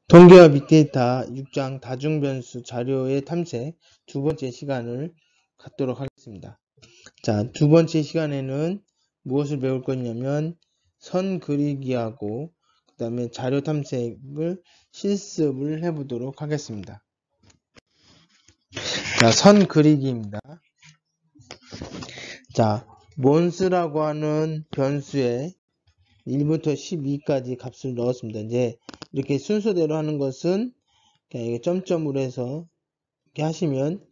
통계와 빅데이터 6장 다중변수 자료의 탐색 두 번째 시간을 갖도록 하겠습니다. 자, 두 번째 시간에는 무엇을 배울 거냐면 선 그리기하고 그 다음에 자료 탐색을 실습을 해보도록 하겠습니다. 자, 선 그리기입니다. 자, 몬스라고 하는 변수에 1부터 12까지 값을 넣었습니다. 이제 이렇게 순서대로 하는 것은 그냥 점점으로 해서 이렇게 하시면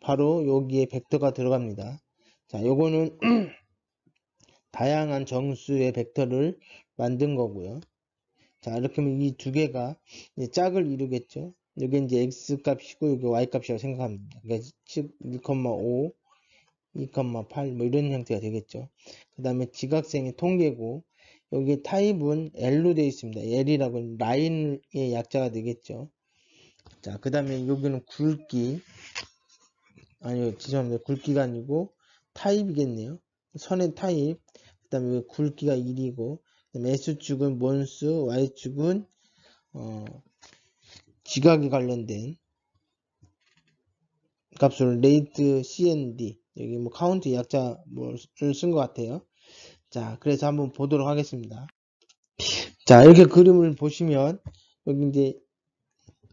바로 여기에 벡터가 들어갑니다. 자, 요거는 다양한 정수의 벡터를 만든 거고요. 자, 이렇게 하면 이 두 개가 이제 짝을 이루겠죠. 여기 이제 x 값이고 여기 y 값이라고 생각합니다. 그러니까 즉 1,5, 2,8 뭐 이런 형태가 되겠죠. 그 다음에 지각생이 통계고 여기 타입은 L로 되어 있습니다. L이라고 라인의 약자가 되겠죠. 자, 그 다음에 여기는 굵기, 아니요, 죄송합니다. 굵기가 아니고 타입이겠네요. 선의 타입, 그 다음에 굵기가 1이고, 그 다음에 S축은 몬스, Y축은 지각에 관련된 값을 레이트 CND, 여기 뭐 카운트 약자를 쓴 것 같아요. 자, 그래서 한번 보도록 하겠습니다. 자, 이렇게 그림을 보시면 여기 이제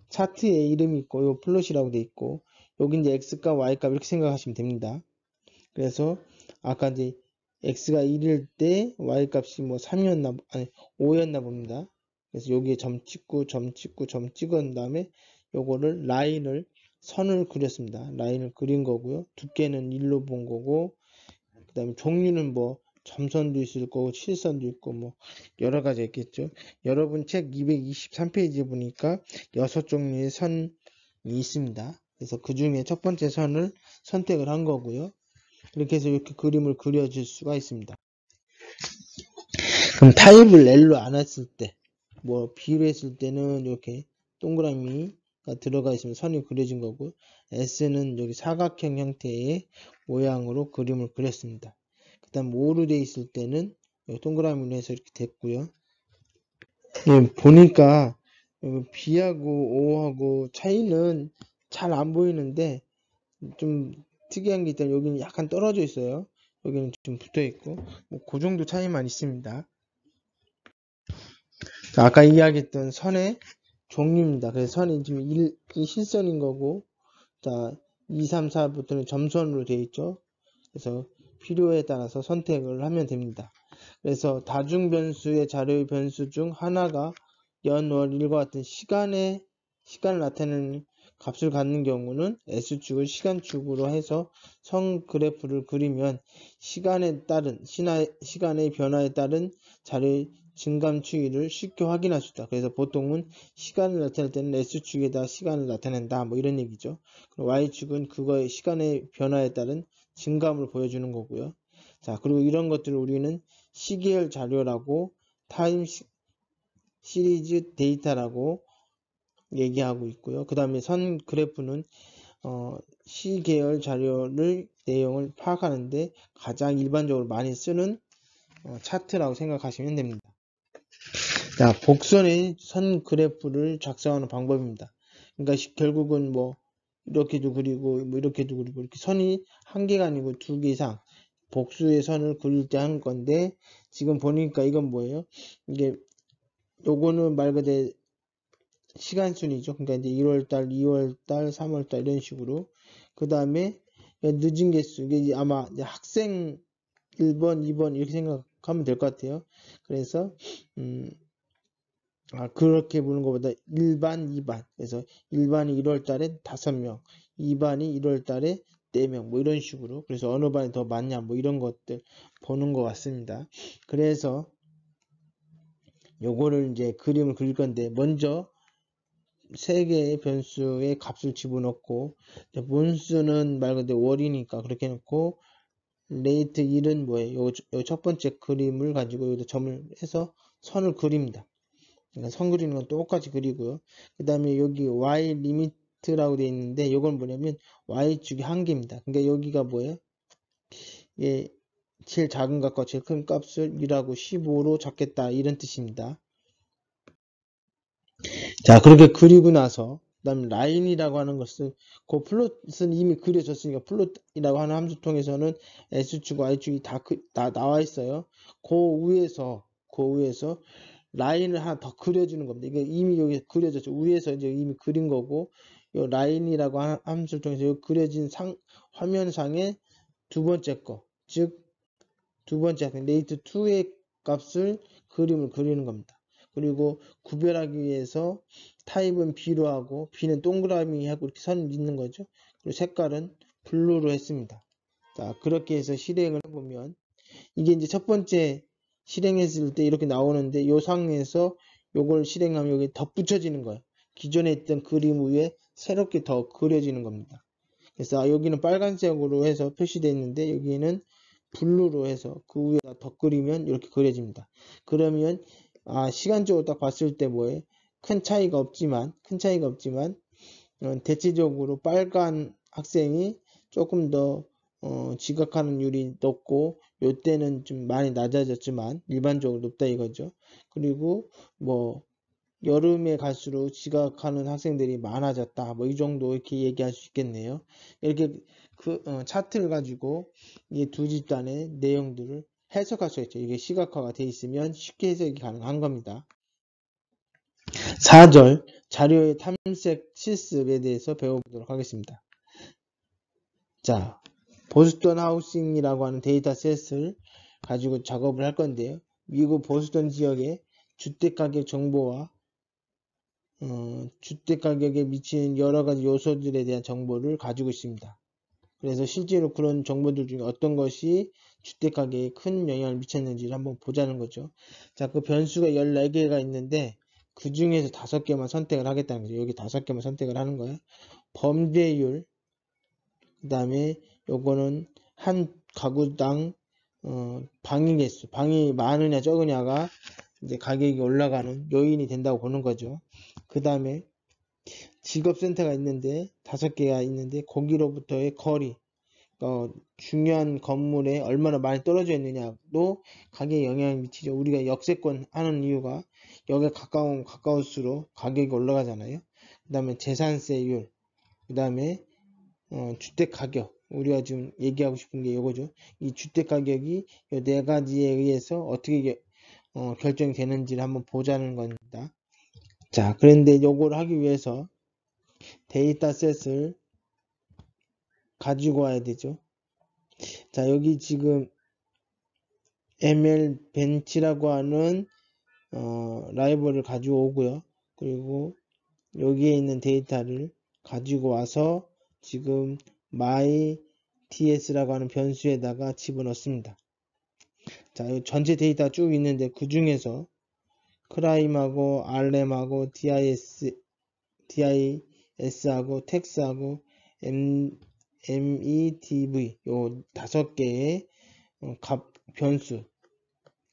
차트에 이름이 있고 요 플롯이라고 돼 있고 여기 이제 x값 y값 이렇게 생각하시면 됩니다. 그래서 아까 이제 x가 1일 때 y값이 뭐 3이었나 아니 5였나 봅니다. 그래서 여기에 점 찍고 점 찍은 다음에 요거를 라인을 선을 그렸습니다. 라인을 그린 거고요. 두께는 1로 본 거고 그 다음에 종류는 뭐 점선도 있을 거고 실선도 있고 뭐 여러 가지 있겠죠. 여러분 책 223페이지에 보니까 6종류의 선이 있습니다. 그래서 그 중에 첫 번째 선을 선택을 한 거고요. 이렇게 해서 이렇게 그림을 그려줄 수가 있습니다. 그럼 타입을 L로 안 했을 때, 뭐 B로 했을 때는 이렇게 동그라미가 들어가 있으면 선이 그려진 거고, S는 여기 사각형 형태의 모양으로 그림을 그렸습니다. 그 다음 O로 되어 있을 때는 여기 동그라미로 해서 이렇게 됐고요. 예, 보니까 B하고 O하고 차이는 잘 안 보이는데 좀 특이한 게 있다면 여기는 약간 떨어져 있어요. 여기는 좀 붙어 있고 뭐 그 정도 차이만 있습니다. 자, 아까 이야기했던 선의 종류입니다. 그래서 선이 지금 1이 실선인 거고 자 2, 3, 4부터는 점선으로 되어 있죠. 그래서 필요에 따라서 선택을 하면 됩니다. 그래서 다중변수의 자료의 변수 중 하나가 연, 월, 일과 같은 시간을 나타내는 값을 갖는 경우는 S축을 시간축으로 해서 선 그래프를 그리면 시간의 변화에 따른 자료의 증감 추이를 쉽게 확인할 수 있다. 그래서 보통은 시간을 나타낼 때는 S축에다 시간을 나타낸다. 뭐 이런 얘기죠. Y축은 그거의 시간의 변화에 따른 증감을 보여주는 거고요. 자, 그리고 이런 것들을 우리는 시계열 자료라고 타임 시리즈 데이터라고 얘기하고 있고요. 그 다음에 선 그래프는 시계열 자료를 내용을 파악하는데 가장 일반적으로 많이 쓰는 차트라고 생각하시면 됩니다. 자, 복선의 선 그래프를 작성하는 방법입니다. 그러니까 결국은 뭐 이렇게도 그리고 뭐 이렇게도 그리고 이렇게 선이 한 개가 아니고 두 개 이상 복수의 선을 그릴 때 한 건데 지금 보니까 이건 뭐예요? 이게 요거는 말 그대로 시간순이죠. 그러니까 이제 1월달, 2월달, 3월달 이런 식으로 그 다음에 늦은 개수 이게 아마 이제 학생 1번, 2번 이렇게 생각하면 될 것 같아요. 그래서 그렇게 보는 것보다 1반, 2반. 그래서 1반이 1월달에 5명, 2반이 1월달에 4명, 뭐 이런 식으로. 그래서 어느 반이 더 많냐, 뭐 이런 것들 보는 것 같습니다. 그래서 요거를 이제 그림을 그릴 건데, 먼저 세 개의 변수의 값을 집어넣고, 몬스는 말 그대로 월이니까 그렇게 해놓고, 레이트 1은 뭐예요? 요 첫 번째 그림을 가지고 여기다 점을 해서 선을 그립니다. 그러니까 선 그리는 건 똑같이 그리고요. 그 다음에 여기 y 리미트라고 되어 있는데 이건 뭐냐면 y축이 한계입니다. 그러니까 여기가 뭐예요? 예, 제일 작은 값과 제일 큰 값을 1하고 15로 잡겠다 이런 뜻입니다. 자, 그렇게 그리고 나서 그다음에 라인이라고 하는 것은 그 플롯은 이미 그려졌으니까 플롯이라고 하는 함수 통해서는 S축과 Y축이 다 나와 있어요. 그 위에서 라인을 하나 더 그려주는 겁니다. 이게 이미 여기 그려졌죠. 위에서 이제 이미 그린 거고, 이 라인이라고 하는 함수를 통해서 여기 그려진 화면상의 두 번째 거, 즉 두 번째 레이트 2의 값을 그림을 그리는 겁니다. 그리고 구별하기 위해서 타입은 B로 하고 B는 동그라미 하고 이렇게 선 있는 거죠. 그리고 색깔은 블루로 했습니다. 자, 그렇게 해서 실행을 해보면 이게 이제 첫 번째 실행했을 때 이렇게 나오는데 이 상황에서 요걸 실행하면 여기 덧붙여지는 거예요. 기존에 있던 그림 위에 새롭게 더 그려지는 겁니다. 그래서 여기는 빨간색으로 해서 표시되어 있는데 여기는 블루로 해서 그 위에다 덧그리면 이렇게 그려집니다. 그러면 시간적으로 딱 봤을 때 뭐에 큰 차이가 없지만 대체적으로 빨간 학생이 조금 더 지각하는 율이 높고 요때는 좀 많이 낮아졌지만 일반적으로 높다 이거죠. 그리고 뭐 여름에 갈수록 지각하는 학생들이 많아졌다. 뭐 이 정도 이렇게 얘기할 수 있겠네요. 이렇게 차트를 가지고 이 두 집단의 내용들을 해석할 수 있죠. 이게 시각화가 돼 있으면 쉽게 해석이 가능한 겁니다. 4절 자료의 탐색 실습에 대해서 배워보도록 하겠습니다. 자, 보스턴 하우싱이라고 하는 데이터셋을 가지고 작업을 할 건데요. 미국 보스턴 지역의 주택가격 정보와 주택가격에 미치는 여러가지 요소들에 대한 정보를 가지고 있습니다. 그래서 실제로 그런 정보들 중에 어떤 것이 주택가격에 큰 영향을 미쳤는지를 한번 보자는 거죠. 자, 그 변수가 14개가 있는데 그 중에서 5개만 선택을 하겠다는 거죠. 여기 5개만 선택을 하는 거예요. 범죄율, 그 다음에 요거는 한 가구당 방위 개수, 방이 많으냐 적으냐가 이제 가격이 올라가는 요인이 된다고 보는 거죠. 그 다음에 직업센터가 있는데 5개가 있는데 거기로부터의 거리, 중요한 건물에 얼마나 많이 떨어져 있느냐도 가격에 영향을 미치죠. 우리가 역세권 하는 이유가 여기에 가까울수록 가격이 올라가잖아요. 그 다음에 재산세율, 그 다음에 주택 가격, 우리가 지금 얘기하고 싶은 게 이거죠. 이 주택 가격이 이 4가지에 의해서 어떻게 결정이 되는지를 한번 보자는 겁니다. 자, 그런데 요걸 하기 위해서 데이터셋을 가지고 와야 되죠. 자, 여기 지금 ML 벤치라고 하는 라이브러리를 가지고 오고요. 그리고 여기에 있는 데이터를 가지고 와서 지금 myts라고 하는 변수에다가 집어넣습니다. 자, 여기 전체 데이터 쭉 있는데 그 중에서 크라임하고 RM하고 DIS하고 텍스하고 MEDV 요 5개의 변수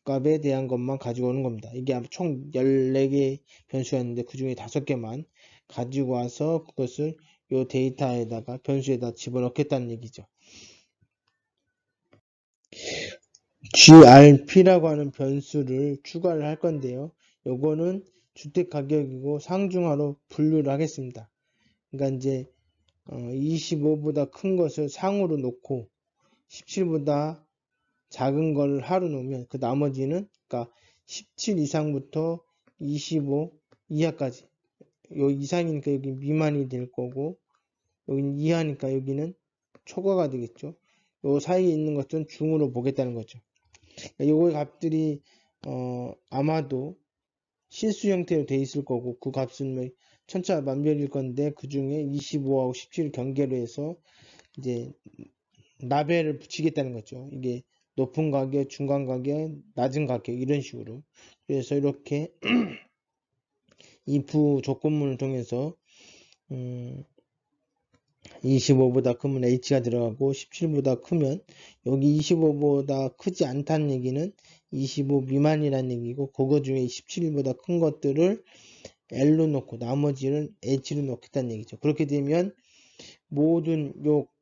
값에 대한 것만 가지고 오는 겁니다. 이게 총 14개의 변수였는데 그 중에 5개만 가지고 와서 그것을 요 데이터에다가 변수에다 집어넣겠다는 얘기죠. GRP라고 하는 변수를 추가를 할 건데요. 요거는 주택 가격이고 상중하로 분류를 하겠습니다. 그러니까 이제 25보다 큰 것을 상으로 놓고 17보다 작은 걸 하로 놓으면 그 나머지는 그러니까 17 이상부터 25 이하까지 요 이상이니까 여기 미만이 될 거고 여기는 이하니까 여기는 초과가 되겠죠. 요 사이에 있는 것은 중으로 보겠다는 거죠. 요거의 값들이 아마도 실수 형태로 돼 있을 거고 그 값은 천차만별일 건데 그 중에 25하고 17을 경계로 해서 이제 라벨을 붙이겠다는 거죠. 이게 높은 가격, 중간 가격, 낮은 가격 이런 식으로. 그래서 이렇게 if 조건문을 통해서 25보다 크면 h가 들어가고 17보다 크면 여기 25보다 크지 않다는 얘기는 25 미만이라는 얘기고 그거 중에 17보다 큰 것들을 L로 놓고 나머지는 H로 놓겠다는 얘기죠. 그렇게 되면 모든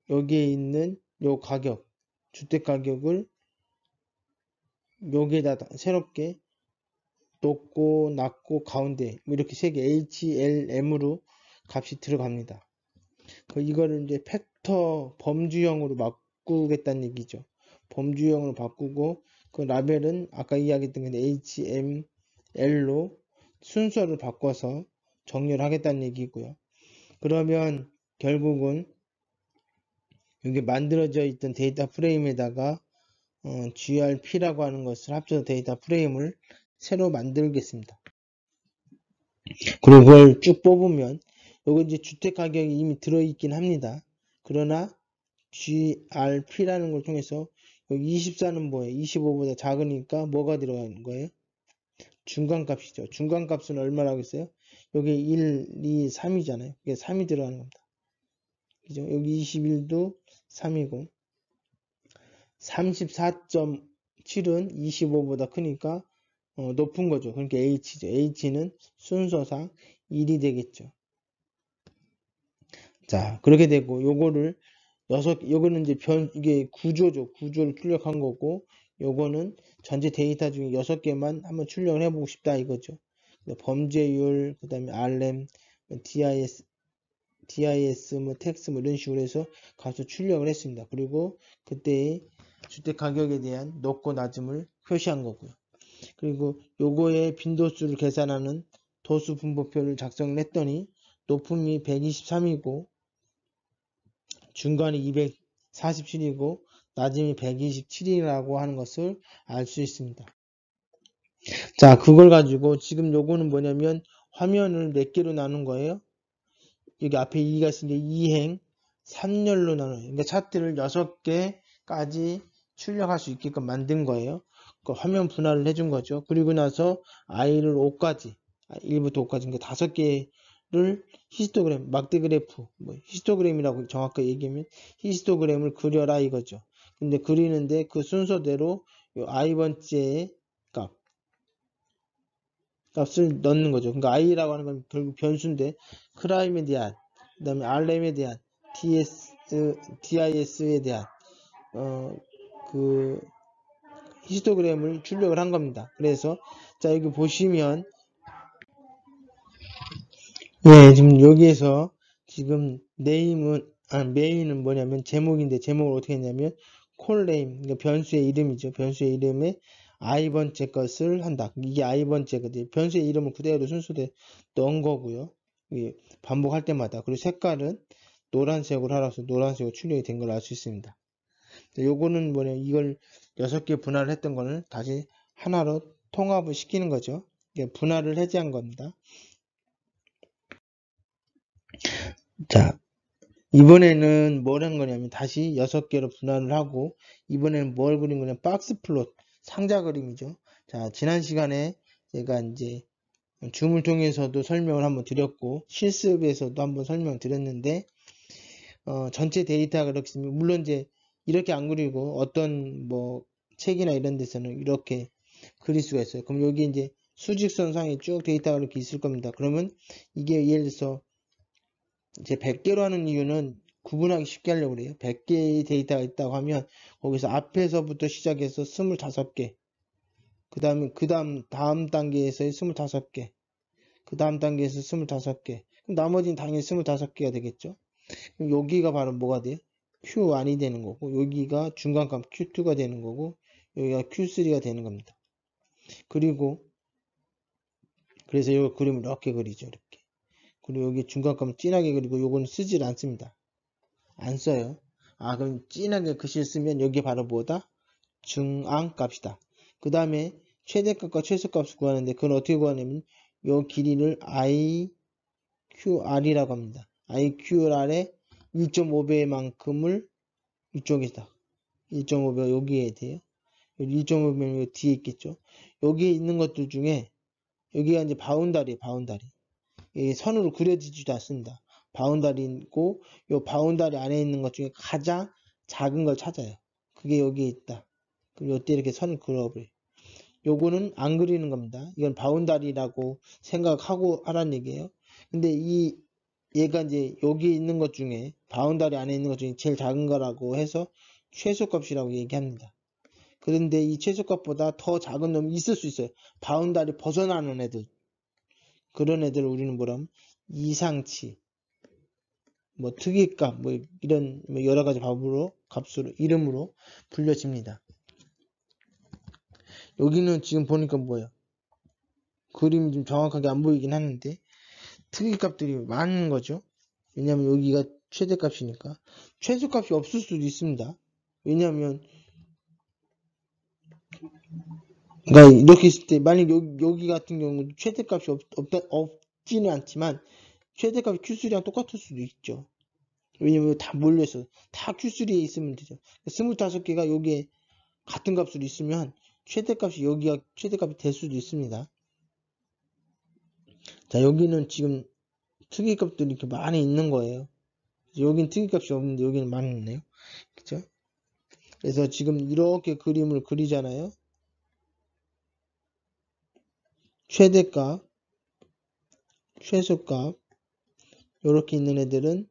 여기에 있는 요 가격, 주택 가격을 여기에다 새롭게 높고 낮고 가운데 뭐 이렇게 세 개 H, L, M으로 값이 들어갑니다. 이거를 이제 팩터 범주형으로 바꾸겠다는 얘기죠. 범주형으로 바꾸고 그 라벨은 아까 이야기했던 게 H, M, L로 순서를 바꿔서 정렬 하겠다는 얘기고요. 그러면 결국은 여기 만들어져 있던 데이터 프레임에다가 grp라고 하는 것을 합쳐서 데이터 프레임을 새로 만들겠습니다. 그리고 그걸 쭉 뽑으면 요거 이제 주택 가격이 이미 들어있긴 합니다. 그러나 grp라는 걸 통해서 여기 24는 뭐예요? 25보다 작으니까 뭐가 들어가는 거예요? 중간값이죠. 중간값은 얼마라고 했어요? 여기 1, 2, 3이잖아요. 이게 3이 들어가는 겁니다. 그죠? 여기 21도 3이고 34.7은 25보다 크니까 높은 거죠. 그러니까 H죠. H는 순서상 1이 되겠죠. 자, 그렇게 되고 요거를 요거는 이제 이게 구조죠. 구조를 출력한 거고 요거는 전체 데이터 중에 6개만 한번 출력을 해보고 싶다 이거죠. 범죄율, 그 다음에 RM, DIS, 뭐 텍스 뭐 이런 식으로 해서 값을 출력을 했습니다. 그리고 그때의 주택 가격에 대한 높고 낮음을 표시한 거고요. 그리고 요거의 빈도수를 계산하는 도수 분포표를 작성을 했더니 높음이 123이고 중간이 247이고 낮음이 127이라고 하는 것을 알 수 있습니다. 자, 그걸 가지고 지금 요거는 뭐냐면 화면을 4개로 나눈 거예요. 여기 앞에 2가 있으니까 2행 3열로 나눠요. 그러니까 차트를 6개까지 출력할 수 있게끔 만든 거예요. 그 화면 분할을 해준 거죠. 그리고 나서 i를 5까지 1부터 5까지 그러니까 5개를 히스토그램, 막대 그래프, 뭐 히스토그램이라고 정확하게 얘기하면 히스토그램을 그려라 이거죠. 근데 그리는데 그 순서대로 요 i번째의 값을 넣는 거죠. 그러니까 i라고 하는 건 결국 변수인데 크라임에 대한, 그 다음에 RM에 대한, DIS에 대한 그 히스토그램을 출력을 한 겁니다. 그래서 자 여기 보시면 지금 여기에서 지금 메인은 뭐냐면 제목인데 제목을 어떻게 했냐면 콜네임, 그러니까 변수의 이름이죠. 변수의 이름에 i번째 것을 한다. 이게 i번째거든요. 변수의 이름을 그대로 순서대로 넣은 거고요. 반복할 때마다. 그리고 색깔은 노란색으로 하라서 노란색으로 출력이 된 걸 알 수 있습니다. 요거는 뭐냐, 이걸 6개 분할을 했던 거는 다시 하나로 통합을 시키는 거죠. 분할을 해제한 겁니다. 자, 이번에는 뭘 한 거냐면 다시 6개로 분할을 하고 이번에는 뭘 그린 거냐면 박스 플롯, 상자 그림이죠. 자, 지난 시간에 제가 이제 줌을 통해서도 설명을 한번 드렸고 실습에서도 한번 설명을 드렸는데 전체 데이터가 그렇게 있으면 물론 이제 이렇게 안 그리고 어떤 뭐 책이나 이런 데서는 이렇게 그릴 수가 있어요. 그럼 여기 이제 수직선 상에 쭉 데이터가 이렇게 있을 겁니다. 그러면 이게 예를 들어서 이제 100개로 하는 이유는 구분하기 쉽게 하려고 그래요. 100개의 데이터가 있다고 하면 거기서 앞에서부터 시작해서 25개, 다음 단계에서의 25개, 그 다음 단계에서 25개, 그럼 나머지는 당연히 25개가 되겠죠. 그럼 여기가 바로 뭐가 돼요? Q1이 되는 거고, 여기가 중간값 Q2가 되는 거고, 여기가 Q3가 되는 겁니다. 그리고 그래서 이 그림을 이렇게 그리죠. 이렇게. 그리고 여기 중간값은 진하게 그리고 요거는 쓰질 않습니다. 안 써요. 그럼 진하게 글씨를 쓰면 여기 바로 뭐다? 중앙값이다. 그 다음에 최대값과 최소값을 구하는데 그건 어떻게 구하냐면 요 길이를 IQR이라고 합니다. IQR의 1.5배만큼을 이쪽에다 1.5배가 여기에 돼요. 1.5배는 여기 뒤에 있겠죠. 여기에 있는 것들 중에 여기가 이제 바운다리. 이 선으로 그려지지도 않습니다. 바운다리고 이 바운다리 안에 있는 것 중에 가장 작은 걸 찾아요. 그게 여기에 있다. 그럼 이때 이렇게 선을 그려버려요. 요거는 안 그리는 겁니다. 이건 바운다리라고 생각하고 하라는 얘기예요. 근데 얘가 이제 여기 있는 것 중에 바운다리 안에 있는 것 중에 제일 작은 거라고 해서 최소값이라고 얘기합니다. 그런데 이 최저값보다 더 작은 놈이 있을 수 있어요. 바운다리 벗어나는 애들. 그런 애들을 우리는 뭐라면 이상치, 뭐 특이값, 뭐 이런 여러 가지 값으로 이름으로 불려집니다. 여기는 지금 보니까 뭐예요? 그림이 좀 정확하게 안 보이긴 하는데 특이값들이 많은 거죠. 왜냐면 여기가 최대값이니까. 최소값이 없을 수도 있습니다. 왜냐면 그러니까 이렇게 있을 때 만약 여기 같은 경우는 최대값이 없지는 않지만 최대값이 Q3랑 똑같을 수도 있죠. 왜냐면 다 몰려서 다 Q3에 있으면 되죠. 25개가 여기에 같은 값으로 있으면 최대값이 여기가 최대값이 될 수도 있습니다. 자, 여기는 지금 특이값들이 이렇게 많이 있는 거예요. 여긴 특이값이 없는데 여기는 많이 있네요. 그쵸? 그래서 지금 이렇게 그림을 그리잖아요. 최대값, 최소값 이렇게 있는 애들은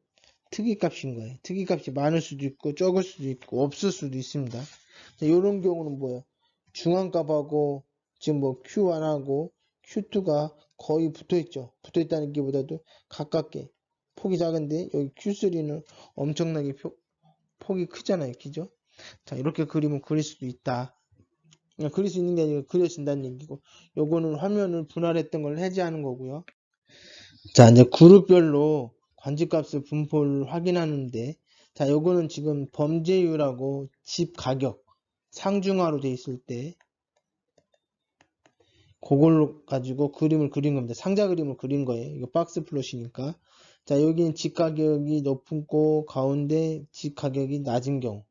특이값인 거예요. 특이값이 많을 수도 있고 적을 수도 있고 없을 수도 있습니다. 이런 경우는 뭐예요? 중앙값하고 지금 뭐 Q1하고 Q2가 거의 붙어있죠. 붙어있다는 게 보다도 가깝게 폭이 작은데 여기 Q3는 엄청나게 폭이 크잖아요. 그죠? 자, 이렇게 그림을 그릴 수도 있다. 그냥 그릴 수 있는 게 아니라 그려진다는 얘기고 요거는 화면을 분할했던 걸 해제하는 거고요. 자, 이제 그룹별로 관집값을 분포를 확인하는데 자, 요거는 지금 범죄율하고 집 가격 상중하로 돼 있을 때 그걸로 가지고 그림을 그린 겁니다. 상자 그림을 그린 거예요. 이거 박스 플롯이니까. 자, 여기는 집 가격이 높고 가운데 집 가격이 낮은 경우.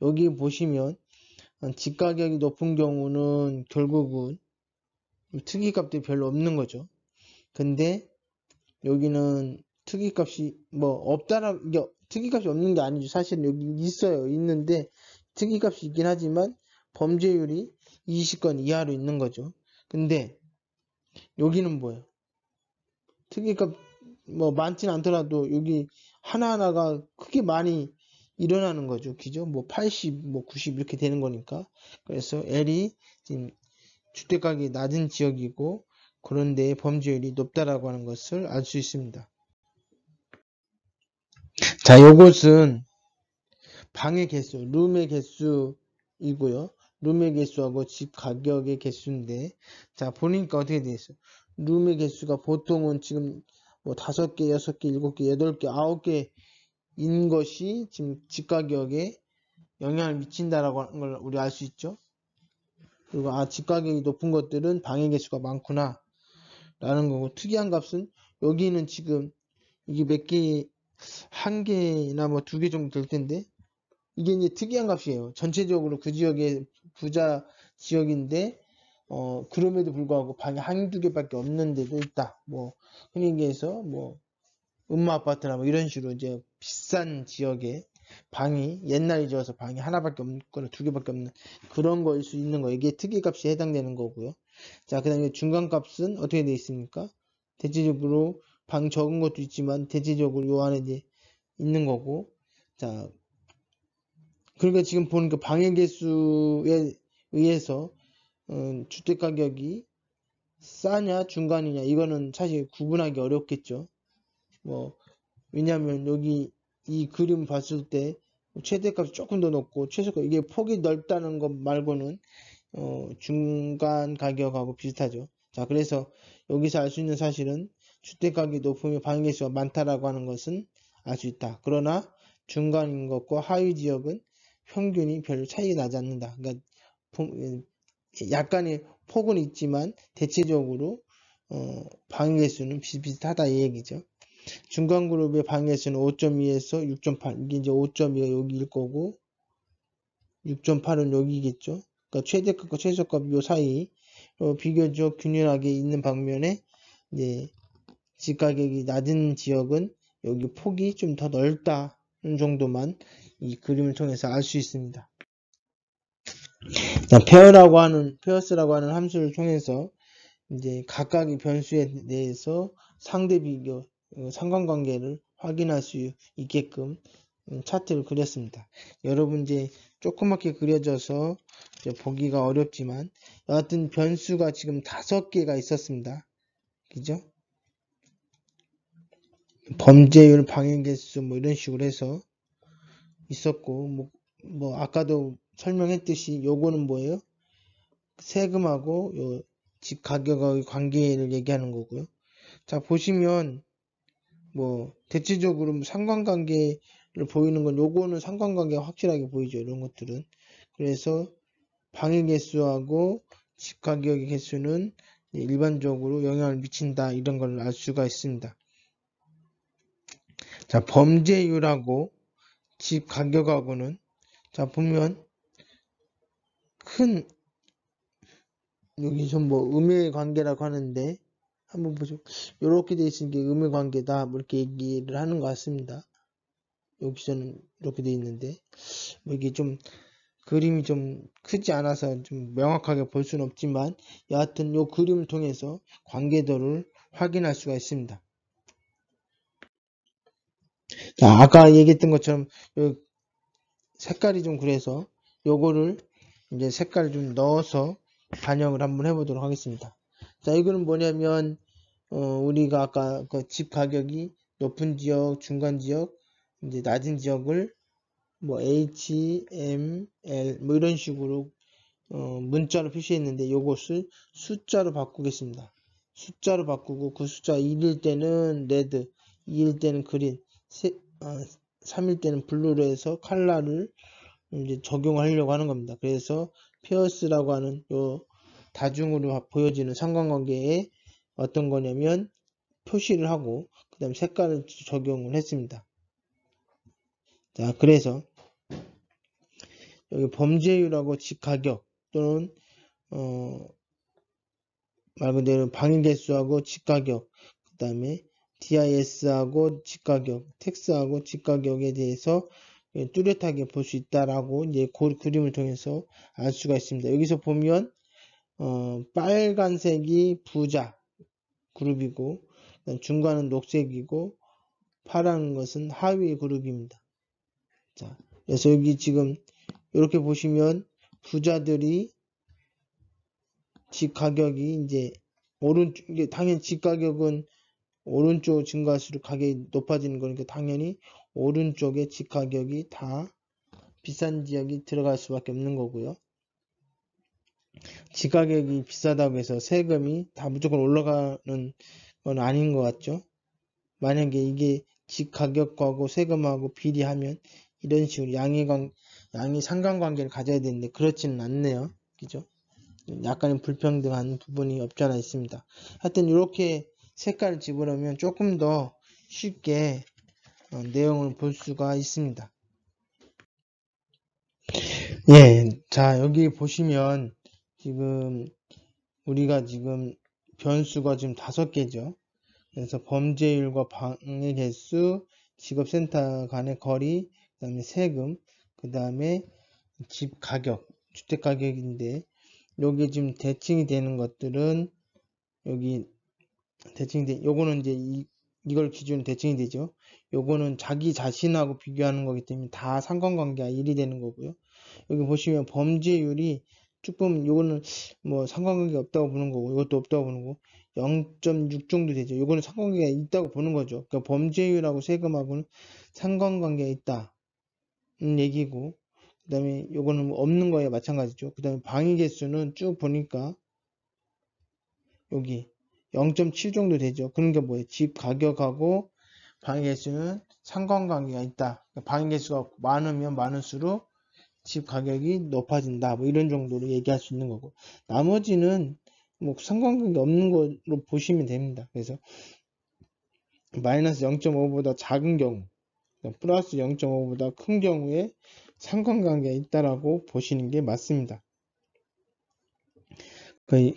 여기 보시면 집 가격이 높은 경우는 결국은 특이값들이 별로 없는 거죠. 근데 여기는 특이값이 뭐 없다라 이게 특이값이 없는 게 아니죠. 사실은 여기 있어요. 있는데 특이값이 있긴 하지만 범죄율이 20건 이하로 있는 거죠. 근데 여기는 뭐예요? 특이값 뭐 많진 않더라도 여기 하나하나가 크게 많이 일어나는 거죠. 그죠? 뭐 80, 뭐 90 이렇게 되는 거니까. 그래서 L이 지금 주택가격이 낮은 지역이고 그런데 범죄율이 높다라고 하는 것을 알 수 있습니다. 자, 요것은 방의 개수, 룸의 개수이고요. 룸의 개수하고 집 가격의 개수인데, 자, 보니까 어떻게 되어 있어요? 룸의 개수가 보통은 지금 뭐 5개, 6개, 7개, 8개, 9개인 것이 지금 집 가격에 영향을 미친다라고 하는 걸 우리 알 수 있죠. 그리고 집 가격이 높은 것들은 방의 개수가 많구나 라는 거고, 특이한 값은 여기는 지금 이게 몇 개, 한 개나 뭐 2개 정도 될 텐데, 이게 이제 특이한 값이에요. 전체적으로 그 지역의 부자 지역인데, 그럼에도 불구하고 방이 한두 개밖에 없는 데도 있다. 뭐, 흔히 얘기해서 뭐, 음마 아파트나 뭐 이런 식으로 이제 비싼 지역에 방이 옛날에 지어서 방이 하나밖에 없거나 2개밖에 없는 그런 거일 수 있는 거. 이게 특이값이 해당되는 거고요. 자, 그 다음에 중간값은 어떻게 되어 있습니까? 대체적으로 방 적은 것도 있지만 대체적으로 요 안에 이제 있는 거고. 자, 그러니까 지금 보니까 방의 개수에 의해서 주택가격이 싸냐 중간이냐 이거는 사실 구분하기 어렵겠죠. 뭐 왜냐하면 여기 이 그림 봤을 때 최대값이 조금 더 높고 최소값 이게 폭이 넓다는 것 말고는 중간 가격하고 비슷하죠. 자, 그래서 여기서 알 수 있는 사실은 주택가격이 높으면 방의 개수가 많다라고 하는 것은 알 수 있다. 그러나 중간인 것과 하위 지역은 평균이 별 차이가 나지 않는다. 그러니까 약간의 폭은 있지만 대체적으로 방의 개수는 비슷비슷하다 이 얘기죠. 중간 그룹의 방의 개수는 5.2에서 6.8. 이게 이제 5.2가 여기일 거고 6.8은 여기겠죠. 그러니까 최대값과 최소값 요 사이 비교적 균일하게 있는 방면에 이제 집 가격이 낮은 지역은 여기 폭이 좀 더 넓다는 정도만 이 그림을 통해서 알 수 있습니다. 페어스라고 하는 함수를 통해서 이제 각각의 변수에 대해서 상대 비교, 상관관계를 확인할 수 있게끔 차트를 그렸습니다. 여러분 이제 조그맣게 그려져서 이제 보기가 어렵지만 여하튼 변수가 지금 5개가 있었습니다. 그죠? 범죄율, 방해개수 뭐 이런 식으로 해서 있었고 뭐 아까도 설명했듯이 요거는 뭐예요? 세금하고 요 집 가격의 관계를 얘기하는 거고요. 자 보시면 뭐 대체적으로 뭐 상관관계를 보이는 건 요거는 상관관계가 확실하게 보이죠. 이런 것들은. 그래서 방해 개수하고 집 가격의 개수는 일반적으로 영향을 미친다 이런 걸 알 수가 있습니다. 자 범죄율하고 집 가격하고는 자 보면 큰 여기 뭐 음의 관계라고 하는데 한번 보죠. 이렇게 돼 있으니까 음의 관계다 뭐 이렇게 얘기를 하는 것 같습니다. 여기서는 이렇게 돼 있는데 뭐 이게 좀 그림이 좀 크지 않아서 좀 명확하게 볼 수는 없지만 여하튼 이 그림을 통해서 관계도를 확인할 수가 있습니다. 자, 아까 얘기했던 것처럼 요 색깔이 좀 그래서 요거를 이제 색깔을 좀 넣어서 반영을 한번 해보도록 하겠습니다. 자, 이거는 뭐냐면 우리가 아까 그 집 가격이 높은 지역, 중간 지역, 이제 낮은 지역을 뭐 H, M, L 뭐 이런 식으로 문자로 표시했는데 요것을 숫자로 바꾸겠습니다. 숫자로 바꾸고 그 숫자 1일 때는 레드, 2일 때는 그린, 3일 때는 블루로 해서 컬러를 이제 적용하려고 하는 겁니다. 그래서 페어스라고 하는 요 다중으로 보여지는 상관관계에 어떤 거냐면 표시를 하고 그 다음에 색깔을 적용을 했습니다. 자, 그래서 여기 범죄율하고 집 가격 또는 말 그대로 방해 개수하고 집 가격 그 다음에 DIS하고 집 가격, 텍스하고 집 가격에 대해서 뚜렷하게 볼 수 있다라고 이제 그 그림을 통해서 알 수가 있습니다. 여기서 보면 빨간색이 부자 그룹이고 중간은 녹색이고 파란 것은 하위 그룹입니다. 자, 그래서 여기 지금 이렇게 보시면 부자들이 집 가격이 이제 당연히 집 가격은 오른쪽 증가할수록 가격이 높아지는 거니까 당연히 오른쪽에 집 가격이 다 비싼 지역이 들어갈 수밖에 없는 거고요. 집 가격이 비싸다고 해서 세금이 다 무조건 올라가는 건 아닌 것 같죠. 만약에 이게 집 가격하고 세금하고 비례하면 이런 식으로 양의 상관관계를 가져야 되는데 그렇지는 않네요. 그죠? 약간의 불평등한 부분이 없지 않아 있습니다. 하여튼 이렇게 색깔을 집어넣으면 조금 더 쉽게 내용을 볼 수가 있습니다. 예, 자 여기 보시면 지금 우리가 지금 변수가 지금 5개죠. 그래서 범죄율과 방해 개수, 직업센터 간의 거리, 그 다음에 세금, 그 다음에 집 가격, 주택 가격인데 여기 지금 대칭이 되는 것들은 여기 요거는 이제 이걸 기준으로 대칭이 되죠. 요거는 자기 자신하고 비교하는 거기 때문에 다 상관관계가 1이 되는 거고요. 여기 보시면 범죄율이 쭉 보면 요거는 뭐 상관관계가 없다고 보는 거고 이것도 없다고 보는 거고 0.6 정도 되죠. 요거는 상관관계가 있다고 보는 거죠. 그러니까 범죄율하고 세금하고는 상관관계가 있다 얘기고 그 다음에 요거는 뭐 없는 거에 마찬가지죠. 그 다음에 방위 개수는 쭉 보니까 여기 0.7 정도 되죠. 그러니까 뭐예요? 집 가격하고 방위 개수는 상관관계가 있다. 그러니까 방위 개수가 많으면 많을수록 집 가격이 높아진다. 뭐 이런 정도로 얘기할 수 있는 거고. 나머지는 뭐 상관관계 없는 걸로 보시면 됩니다. 그래서 마이너스 0.5보다 작은 경우, 플러스 0.5보다 큰 경우에 상관관계가 있다라고 보시는 게 맞습니다.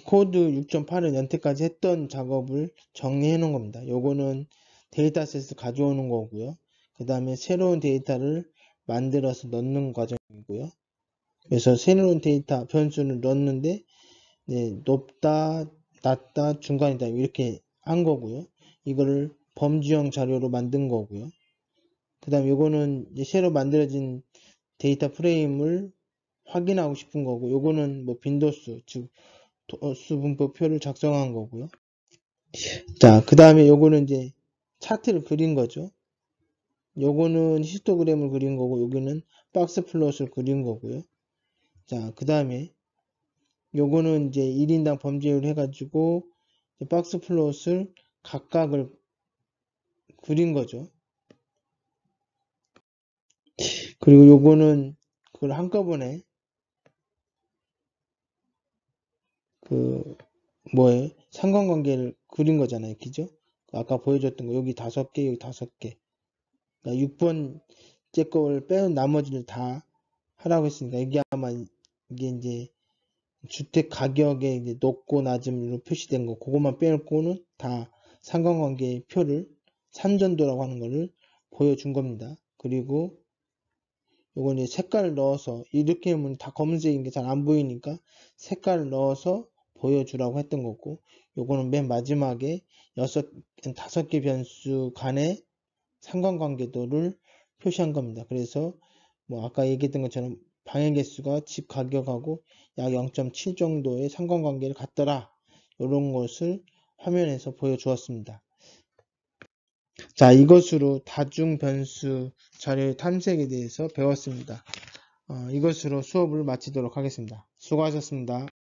코드 6.8은 여태까지 했던 작업을 정리해 놓은 겁니다. 요거는 데이터셋을 가져오는 거고요. 그 다음에 새로운 데이터를 만들어서 넣는 과정이고요. 그래서 새로운 데이터 변수를 넣었는데 높다, 낮다, 중간이다 이렇게 한 거고요. 이거를 범주형 자료로 만든 거고요. 그 다음 요거는 이제 새로 만들어진 데이터 프레임을 확인하고 싶은 거고, 요거는 뭐 빈도수, 즉 도수 분포표를 작성한 거고요. 자, 그 다음에 요거는 이제 차트를 그린 거죠. 요거는 히스토그램을 그린 거고, 여기는 박스 플롯을 그린 거고요. 자, 그 다음에 요거는 이제 1인당 범죄율 해가지고 박스 플롯을 각각을 그린 거죠. 그리고 요거는 그걸 한꺼번에 그 뭐예요? 상관관계를 그린 거잖아요. 그죠? 아까 보여줬던 거 여기 5개, 여기 5개. 그러니까 6번째 거를 빼온 나머지를 다 하라고 했으니까 이게 아마 이게 이제 주택 가격의 이제 높고 낮음으로 표시된 거 그것만 빼놓고는 다 상관관계 표를 산전도라고 하는 거를 보여준 겁니다. 그리고 요건 이제 색깔을 넣어서 이렇게 하면 다 검은색인 게 잘 안 보이니까 색깔을 넣어서 보여주라고 했던 거고, 요거는 맨 마지막에 5개 변수 간의 상관관계도를 표시한 겁니다. 그래서 뭐 아까 얘기했던 것처럼 방해 개수가 집 가격하고 약 0.7 정도의 상관관계를 갖더라. 이런 것을 화면에서 보여주었습니다. 자, 이것으로 다중 변수 자료의 탐색에 대해서 배웠습니다. 이것으로 수업을 마치도록 하겠습니다. 수고하셨습니다.